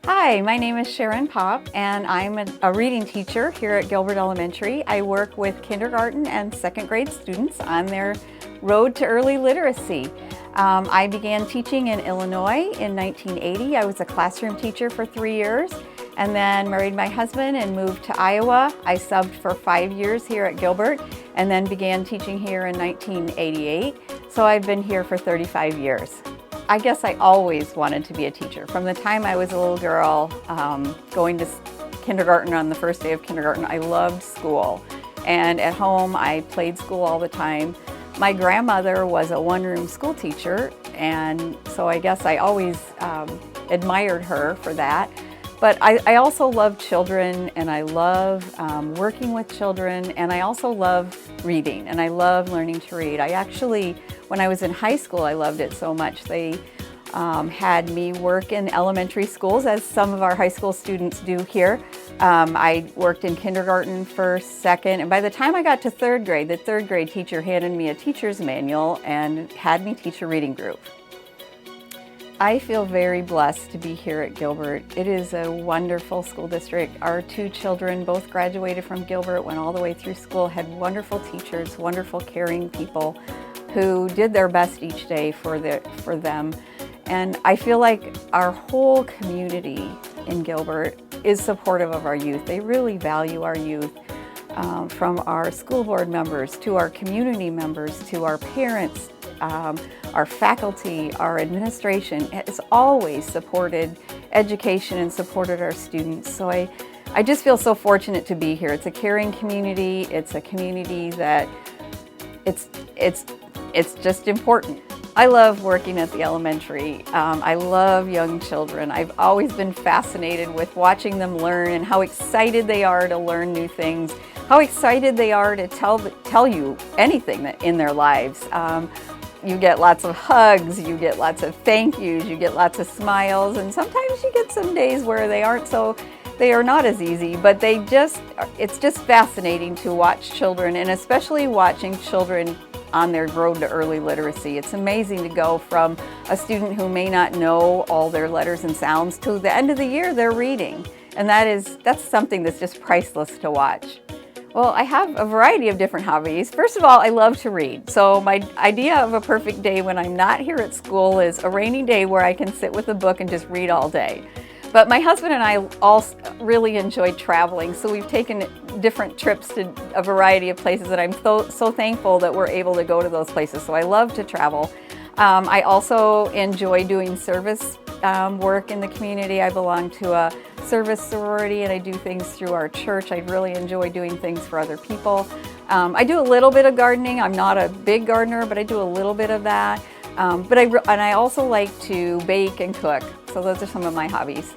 Hi, my name is Sharon Popp, and I'm a reading teacher here at Gilbert Elementary. I work with kindergarten and second grade students on their road to early literacy. I began teaching in Illinois in 1980. I was a classroom teacher for 3 years and then married my husband and moved to Iowa. I subbed for 5 years here at Gilbert and then began teaching here in 1988. So I've been here for 35 years. I guess I always wanted to be a teacher. From the time I was a little girl, going to kindergarten on the first day of kindergarten, I loved school. And at home, I played school all the time. My grandmother was a one-room school teacher, and so I guess I always admired her for that. But I also love children, and I love working with children, and I also love reading, and I love learning to read. I actually, when I was in high school, I loved it so much. They had me work in elementary schools, as some of our high school students do here. I worked in kindergarten, first, second, and by the time I got to third grade, the third grade teacher handed me a teacher's manual and had me teach a reading group. I feel very blessed to be here at Gilbert. It is a wonderful school district. Our two children both graduated from Gilbert, went all the way through school, had wonderful teachers, wonderful caring people who did their best each day for them. And I feel like our whole community in Gilbert is supportive of our youth. They really value our youth, from our school board members to our community members to our parents. Our faculty, our administration has always supported education and supported our students. So I just feel so fortunate to be here. It's a caring community. It's a community that it's just important. I love working at the elementary. I love young children. I've always been fascinated with watching them learn and how excited they are to learn new things, how excited they are to tell you anything that in their lives. You get lots of hugs, you get lots of thank yous, you get lots of smiles, and sometimes you get some days where they are not as easy, but it's just fascinating to watch children, and especially watching children on their road to early literacy. It's amazing to go from a student who may not know all their letters and sounds to the end of the year they're reading, and that's something that's just priceless to watch. Well, I have a variety of different hobbies. First of all, I love to read. So my idea of a perfect day when I'm not here at school is a rainy day where I can sit with a book and just read all day. But my husband and I all really enjoy traveling, so we've taken different trips to a variety of places, and I'm so thankful that we're able to go to those places. So I love to travel. I also enjoy doing service work in the community. I belong to a service sorority, and I do things through our church. I really enjoy doing things for other people. I do a little bit of gardening. I'm not a big gardener, but I do a little bit of that. And I also like to bake and cook. So those are some of my hobbies.